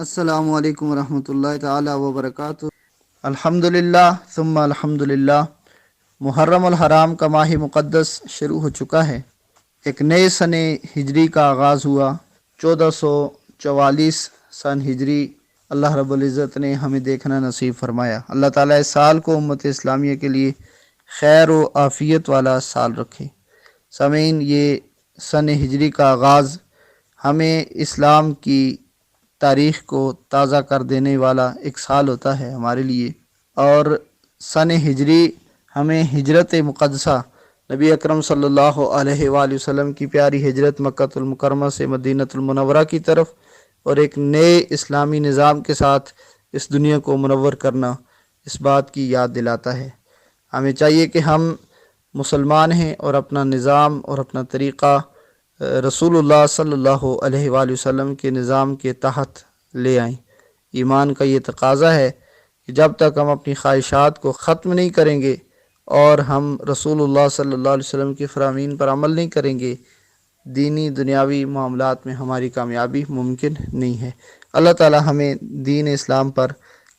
السلام علیکم ورحمۃ اللہ تعالی وبرکاتہ۔ الحمدللہ ثم الحمدللہ۔ محرم الحرام کا ماہ مقدس شروع ہو چکا ہے۔ ایک نئے سن ہجری کا آغاز ہوا۔ 1444 سن ہجری اللہ رب العزت نے ہمیں دیکھنا نصیب فرمایا۔ اللہ تعالیٰ اس سال کو امت اسلامیہ کے لیے خیر و عافیت والا سال رکھے۔ سامعین، یہ سن ہجری کا آغاز ہمیں اسلام کی تاریخ کو تازہ کر دینے والا ایک سال ہوتا ہے ہمارے لیے، اور سن ہجری ہمیں ہجرت مقدسہ نبی اکرم صلی اللہ علیہ وآلہ وسلم کی پیاری ہجرت مکہ المکرمہ سے مدینہ المنورہ کی طرف اور ایک نئے اسلامی نظام کے ساتھ اس دنیا کو منور کرنا، اس بات کی یاد دلاتا ہے۔ ہمیں چاہیے کہ ہم مسلمان ہیں اور اپنا نظام اور اپنا طریقہ رسول اللہ صلی اللہ علیہ وآلہ وسلم کے نظام کے تحت لے آئیں۔ ایمان کا یہ تقاضا ہے کہ جب تک ہم اپنی خواہشات کو ختم نہیں کریں گے اور ہم رسول اللہ صلی اللہ علیہ وسلم کے فرامین پر عمل نہیں کریں گے، دینی دنیاوی معاملات میں ہماری کامیابی ممکن نہیں ہے۔ اللہ تعالی ہمیں دین اسلام پر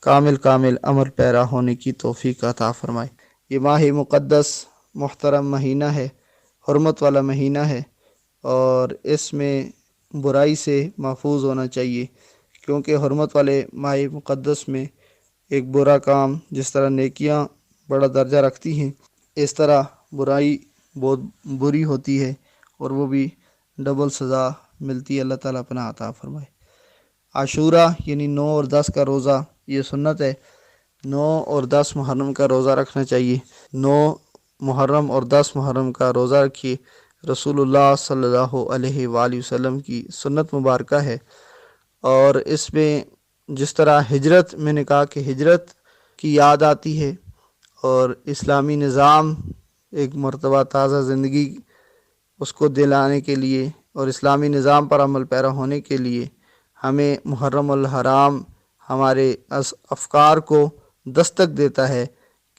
کامل عمل پیرا ہونے کی توفیق عطا فرمائے۔ یہ ماہ مقدس محترم مہینہ ہے، حرمت والا مہینہ ہے، اور اس میں برائی سے محفوظ ہونا چاہیے، کیونکہ حرمت والے ماہ مقدس میں ایک برا کام جس طرح نیکیاں بڑا درجہ رکھتی ہیں، اس طرح برائی بہت بری ہوتی ہے اور وہ بھی ڈبل سزا ملتی ہے۔ اللہ تعالیٰ اپنا عطا فرمائے۔ عاشورہ یعنی 9 اور 10 کا روزہ، یہ سنت ہے۔ 9 اور 10 محرم کا روزہ رکھنا چاہیے۔ 9 محرم اور 10 محرم کا روزہ رکھیے، رسول اللہ صلی اللہ علیہ وآلہ وسلم کی سنت مبارکہ ہے۔ اور اس میں جس طرح ہجرت، میں نے کہا کہ ہجرت کی یاد آتی ہے، اور اسلامی نظام ایک مرتبہ تازہ زندگی اس کو دلانے کے لیے اور اسلامی نظام پر عمل پیرا ہونے کے لیے ہمیں محرم الحرام ہمارے افکار کو دستک دیتا ہے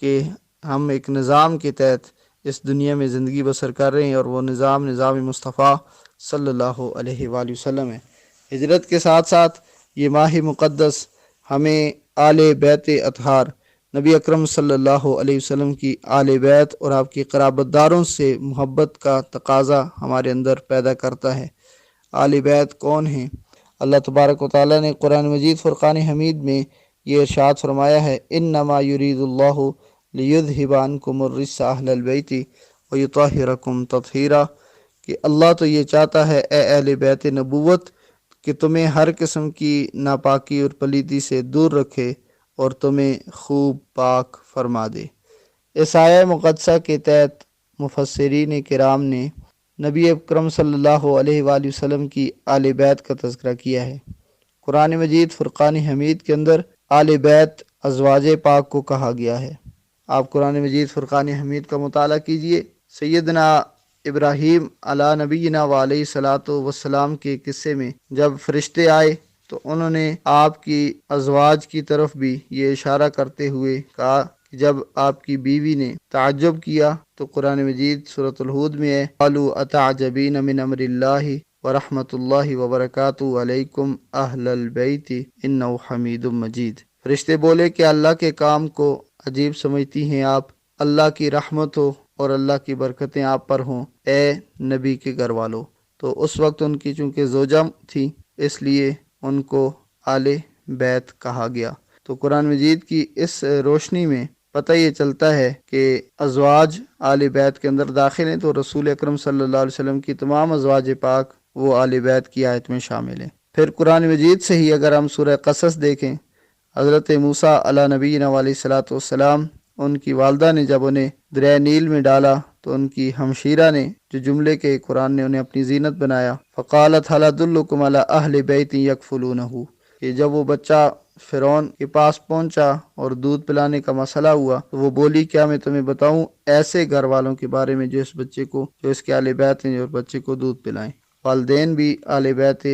کہ ہم ایک نظام کے تحت اس دنیا میں زندگی بسر کر رہے ہیں، اور وہ نظام مصطفیٰ صلی اللہ علیہ وآلہ وسلم ہے۔ ہجرت کے ساتھ ساتھ یہ ماہ مقدس ہمیں آل بیت اطہار، نبی اکرم صلی اللہ علیہ وسلم کی آل بیت اور آپ کی قرابت داروں سے محبت کا تقاضا ہمارے اندر پیدا کرتا ہے۔ آل بیت کون ہیں؟ اللہ تبارک و تعالیٰ نے قرآن مجید فرقان حمید میں یہ ارشاد فرمایا ہے، انما یرید اللہ لیذھب عنکم الرجس اہل البیت ویطہرکم تطہیرا، کہ اللہ تو یہ چاہتا ہے اے اہل بیت نبوت کہ تمہیں ہر قسم کی ناپاکی اور پلیتی سے دور رکھے اور تمہیں خوب پاک فرما دے۔ اس آیہ مقدسہ کے تحت مفسرین کرام نے نبی اکرم صلی اللہ علیہ وآلہ وسلم کی آل بیت کا تذکرہ کیا ہے۔ قرآن مجید فرقان حمید کے اندر آل بیت ازواج پاک کو کہا گیا ہے۔ آپ قرآن مجید فرقان حمید کا مطالعہ کیجئے۔ سیدنا ابراہیم علی نبینا وعلیہ الصلاۃ والسلام کے قصے میں جب فرشتے آئے تو انہوں نے آپ کی ازواج کی طرف بھی یہ اشارہ کرتے ہوئے کہا کہ جب آپ کی بیوی نے تعجب کیا تو قرآن مجید سورۃ الہود میں ہے، قالوا اتعجبین من امر اللہ ورحمۃ اللہ وبرکاتہ علیکم اہل البیت انہ حمید مجید۔ فرشتے بولے کہ اللہ کے کام کو عجیب سمجھتی ہیں آپ، اللہ کی رحمت ہو اور اللہ کی برکتیں آپ پر ہوں اے نبی کے گھر والوں۔ تو اس وقت ان کی چونکہ زوجہ تھی، اس لیے ان کو آل بیت کہا گیا۔ تو قرآن مجید کی اس روشنی میں پتہ یہ چلتا ہے کہ ازواج آل بیت کے اندر داخل ہیں، تو رسول اکرم صلی اللہ علیہ وسلم کی تمام ازواج پاک وہ آل بیت کی آیت میں شامل ہیں۔ پھر قرآن مجید سے ہی اگر ہم سورہ قصص دیکھیں، حضرت موسیٰ علی نبینا علیہ الصلاۃ والسلام، ان کی والدہ نے جب انہیں دریائے نیل میں ڈالا تو ان کی ہمشیرہ نے جو جملے کے قرآن نے انہیں اپنی زینت بنایا، فقالت هل ادلکم علی اہل بیت یکفلونہ، کہ جب وہ بچہ فرعون کے پاس پہنچا اور دودھ پلانے کا مسئلہ ہوا تو وہ بولی کیا میں تمہیں بتاؤں ایسے گھر والوں کے بارے میں جو اس بچے کو، جو اس کے اہل بیت ہیں، جو بچے کو دودھ پلائیں۔ والدین بھی اہل بیت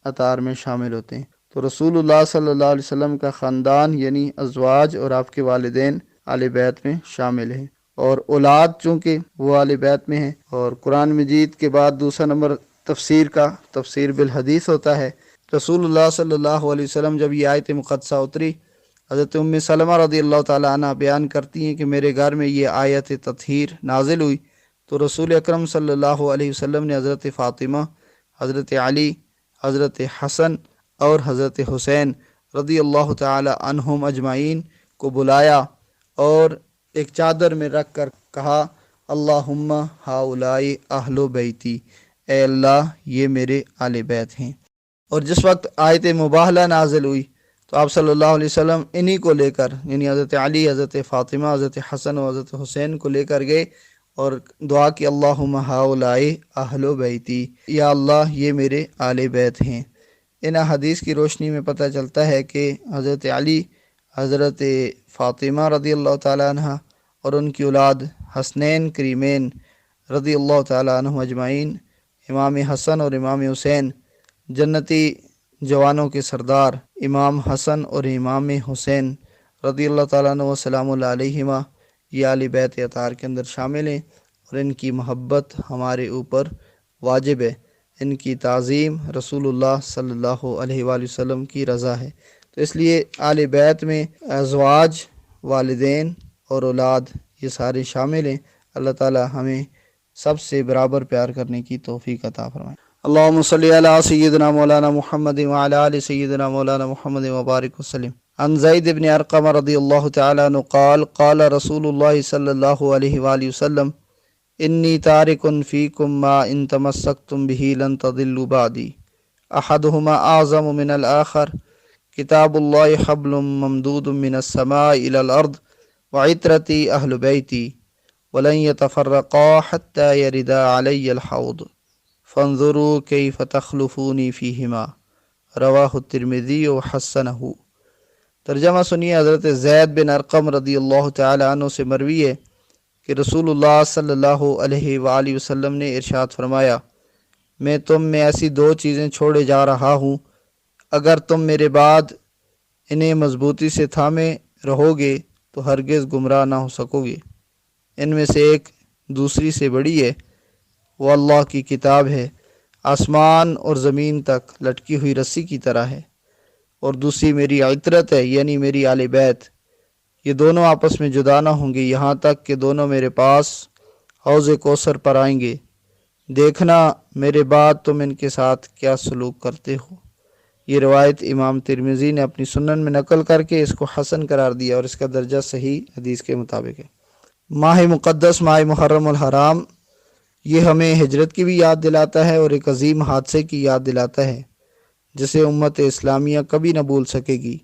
اطہار میں شامل ہوتے ہیں۔ تو رسول اللہ صلی اللہ علیہ وسلم کا خاندان یعنی ازواج اور آپ کے والدین اہل بیت میں شامل ہیں، اور اولاد چونکہ وہ اہل بیت میں ہیں۔ اور قرآن مجید کے بعد دوسرا نمبر تفسیر کا، تفسیر بالحدیث ہوتا ہے، رسول اللہ صلی اللہ علیہ وسلم جب یہ آیت مقدسہ اتری، حضرت ام سلمہ رضی اللہ تعالیٰ عنہ بیان کرتی ہیں کہ میرے گھر میں یہ آیت تطہیر نازل ہوئی تو رسول اکرم صلی اللہ علیہ وسلم نے حضرت فاطمہ، حضرت علی، حضرت حسن اور حضرت حسین رضی اللہ تعالی عنہم اجمعین کو بلایا اور ایک چادر میں رکھ کر کہا، اللہم ہاؤلائی اہل بیتی، اے اللہ یہ میرے آل بیت ہیں۔ اور جس وقت آیت مباہلہ نازل ہوئی تو آپ صلی اللہ علیہ وسلم انہی کو لے کر، یعنی حضرت علی، حضرت فاطمہ، حضرت حسن اور حضرت حسین کو لے کر گئے اور دعا کی، اللہم ہاؤلائی اہل بیتی، یا اللہ یہ میرے آل بیت ہیں۔ ان حدیث کی روشنی میں پتہ چلتا ہے کہ حضرت علی، حضرت فاطمہ رضی اللہ تعالیٰ عنہ اور ان کی اولاد حسنین کریمین رضی اللہ تعالیٰ عنہ اجمعین، امام حسن اور امام حسین، جنتی جوانوں کے سردار امام حسن اور امام حسین رضی اللہ تعالیٰ عنہ و سلام اللہ علیہما، یہ آل بیت اطہار کے اندر شامل ہیں اور ان کی محبت ہمارے اوپر واجب ہے، ان کی تعظیم رسول اللہ صلی اللہ علیہ وآلہ وسلم کی رضا ہے۔ تو اس لیے آل بیت میں ازواج، والدین اور اولاد یہ سارے شامل ہیں۔ اللہ تعالی ہمیں سب سے برابر پیار کرنے کی توفیق عطا فرمائے۔ اللہم صلی علی سیدنا مولانا محمد وعلی آل سیدنا مولانا محمد وبارک وسلم۔ عن زید بن ارقم رضی اللہ تعالی عنہ قال قال رسول اللہ صلی اللہ علیہ وآلہ وسلم انی تارک فیکم ما ان تمسکتم به لن تضلوا بعدی احدہما اعظم من الآخر کتاب اللہ حبل ممدود من السماء الى الارض وعطرتی اہل بیتی ولن يتفرقا حتى يردا علی الحوض فانظروا کیف تخلفونی فیہما، رواہ الترمذی وحسنہ۔ ترجمہ سنیے، حضرت زید بن ارقم رضی اللہ تعالی عنہ سے مروی ہے کہ رسول اللہ صلی اللہ علیہ وآلہ وسلم نے ارشاد فرمایا، میں تم میں ایسی دو چیزیں چھوڑے جا رہا ہوں، اگر تم میرے بعد انہیں مضبوطی سے تھامے رہو گے تو ہرگز گمراہ نہ ہو سکو گے۔ ان میں سے ایک دوسری سے بڑی ہے، وہ اللہ کی کتاب ہے، آسمان اور زمین تک لٹکی ہوئی رسی کی طرح ہے، اور دوسری میری عطرت ہے، یعنی میری آل بیت، یہ دونوں آپس میں جدا نہ ہوں گے یہاں تک کہ دونوں میرے پاس حوض کوثر پر آئیں گے، دیکھنا میرے بعد تم ان کے ساتھ کیا سلوک کرتے ہو۔ یہ روایت امام ترمذی نے اپنی سنن میں نقل کر کے اس کو حسن قرار دیا اور اس کا درجہ صحیح حدیث کے مطابق ہے۔ ماہ مقدس، ماہ محرم الحرام، یہ ہمیں ہجرت کی بھی یاد دلاتا ہے اور ایک عظیم حادثے کی یاد دلاتا ہے جسے امت اسلامیہ کبھی نہ بھول سکے گی،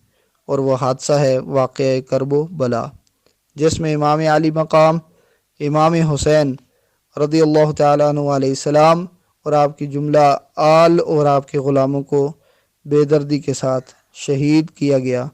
اور وہ حادثہ ہے واقعہ کرب و بلا، جس میں امام علی مقام امام حسین رضی اللہ تعالیٰ عنہ علیہ السلام اور آپ کی جملہ آل اور آپ کے غلاموں کو بے دردی کے ساتھ شہید کیا گیا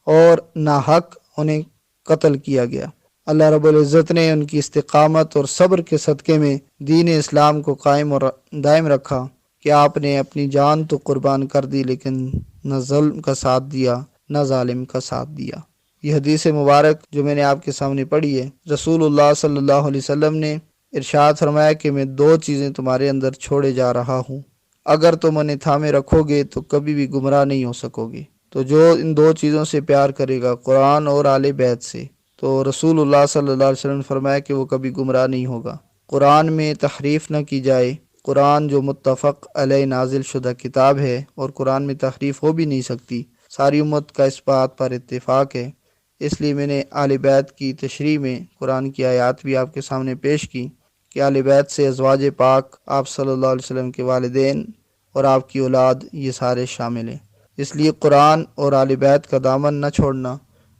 اور ناحق انہیں قتل کیا گیا۔ اللہ رب العزت نے ان کی استقامت اور صبر کے صدقے میں دین اسلام کو قائم اور دائم رکھا کہ آپ نے اپنی جان تو قربان کر دی لیکن نہ ظلم کا ساتھ دیا نہ ظالم کا ساتھ دیا۔ یہ حدیث مبارک جو میں نے آپ کے سامنے پڑھی ہے، رسول اللہ صلی اللہ علیہ وسلم نے ارشاد فرمایا کہ میں دو چیزیں تمہارے اندر چھوڑے جا رہا ہوں، اگر تم انہیں تھامے رکھو گے تو کبھی بھی گمراہ نہیں ہو سکو گے۔ تو جو ان دو چیزوں سے پیار کرے گا، قرآن اور آل بیت سے، تو رسول اللہ صلی اللہ علیہ وسلم نے فرمایا کہ وہ کبھی گمراہ نہیں ہوگا۔ قرآن میں تحریف نہ کی جائے، قرآن جو متفق علیہ نازل شدہ کتاب ہے اور قرآن میں تحریف ہو بھی نہیں سکتی، ساری امت کا اس بات پر اتفاق ہے۔ اس لیے میں نے آل بیت کی تشریح میں قرآن کی آیات بھی آپ کے سامنے پیش کی کہ آل بیت سے ازواج پاک، آپ صلی اللہ علیہ وسلم کے والدین اور آپ کی اولاد، یہ سارے شامل ہیں۔ اس لیے قرآن اور آل بیت کا دامن نہ چھوڑنا،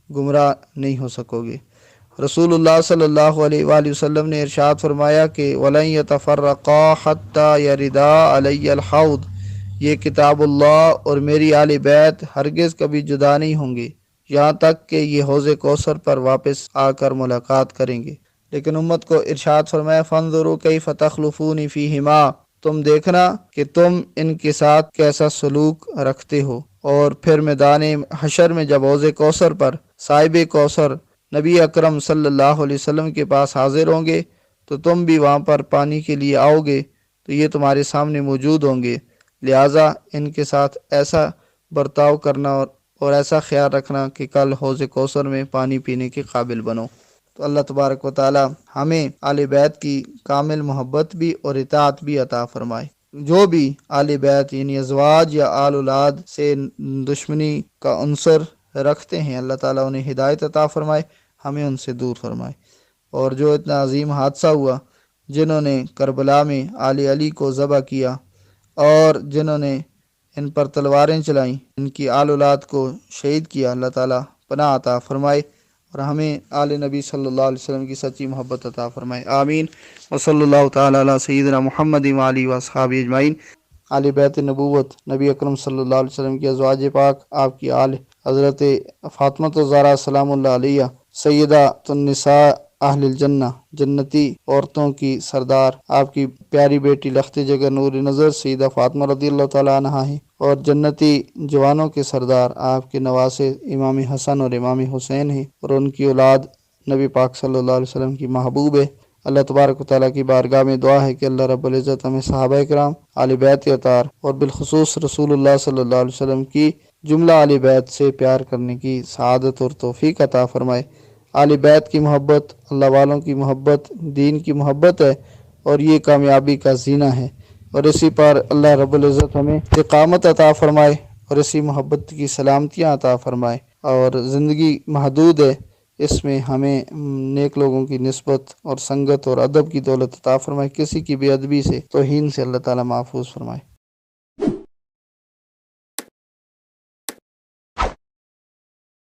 گمراہ نہیں ہو سکو گے۔ رسول اللہ صلی اللہ علیہ وآلہ وسلم نے ارشاد فرمایا کہ وَلَن يَتَفَرَّقَا حَتَّى يَرِدَا عَلَيَّ الْحَوْض، یہ کتاب اللہ اور میری آل بیت ہرگز کبھی جدا نہیں ہوں گے یہاں تک کہ یہ حوض کوثر پر واپس آ کر ملاقات کریں گے۔ لیکن امت کو ارشاد فرمایا فَانظُرُوا كَيْفَ تَخْلُفُونِ فِيهِمَا، تم دیکھنا کہ تم ان کے ساتھ کیسا سلوک رکھتے ہو۔ اور پھر میدان حشر میں جب حوض کوثر پر صاحب کوثر نبی اکرم صلی اللہ علیہ وسلم کے پاس حاضر ہوں گے تو تم بھی وہاں پر پانی کے لیے آؤ گے تو یہ تمہارے سامنے موجود ہوں گے، لہٰذا ان کے ساتھ ایسا برتاؤ کرنا اور ایسا خیال رکھنا کہ کل حوض کوثر میں پانی پینے کے قابل بنو۔ تو اللہ تبارک و تعالی ہمیں آل بیت کی کامل محبت بھی اور اطاعت بھی عطا فرمائے۔ جو بھی آل بیت یعنی ازواج یا آل اولاد سے دشمنی کا عنصر رکھتے ہیں، اللہ تعالیٰ انہیں ہدایت عطا فرمائے، ہمیں ان سے دور فرمائے۔ اور جو اتنا عظیم حادثہ ہوا، جنہوں نے کربلا میں آل علی کو ذبح کیا اور جنہوں نے ان پر تلواریں چلائیں، ان کی آل اولاد کو شہید کیا، اللہ تعالیٰ پناہ عطا فرمائے اور ہمیں آل نبی صلی اللہ علیہ وسلم کی سچی محبت عطا فرمائے۔ آمین۔ وصلی اللہ تعالیٰ علی سیدنا محمد وآلہ وصحبہ اجمعین۔ آل بیت نبوت، نبی اکرم صلی اللہ علیہ وسلم کی ازواج پاک، آپ کی آل حضرت فاطمہ الزہرا سلام اللہ علیہ، سیدہ النساء اہل الجنہ، جنتی عورتوں کی سردار، آپ کی پیاری بیٹی لخت جگر نور نظر سیدہ فاطمہ رضی اللہ تعالیٰ عنہا ہیں، اور جنتی جوانوں کے سردار آپ کے نواسے امام حسن اور امام حسین ہیں، اور ان کی اولاد نبی پاک صلی اللہ علیہ وسلم کی محبوب ہے۔ اللہ تبارک و تعالیٰ کی بارگاہ میں دعا ہے کہ اللہ رب العزت ہمیں صحابہ کرام، آل بیت اطہار اور بالخصوص رسول اللہ صلی اللہ علیہ وسلم کی جملہ آل بیت سے پیار کرنے کی سعادت اور توفیق عطا فرمائے۔ آل بیت کی محبت اللہ والوں کی محبت دین کی محبت ہے، اور یہ کامیابی کا زینہ ہے، اور اسی پر اللہ رب العزت ہمیں استقامت عطا فرمائے اور اسی محبت کی سلامتیاں عطا فرمائے۔ اور زندگی محدود ہے، اس میں ہمیں نیک لوگوں کی نسبت اور سنگت اور ادب کی دولت عطا فرمائے، کسی کی بے ادبی سے توہین سے اللہ تعالیٰ محفوظ فرمائے۔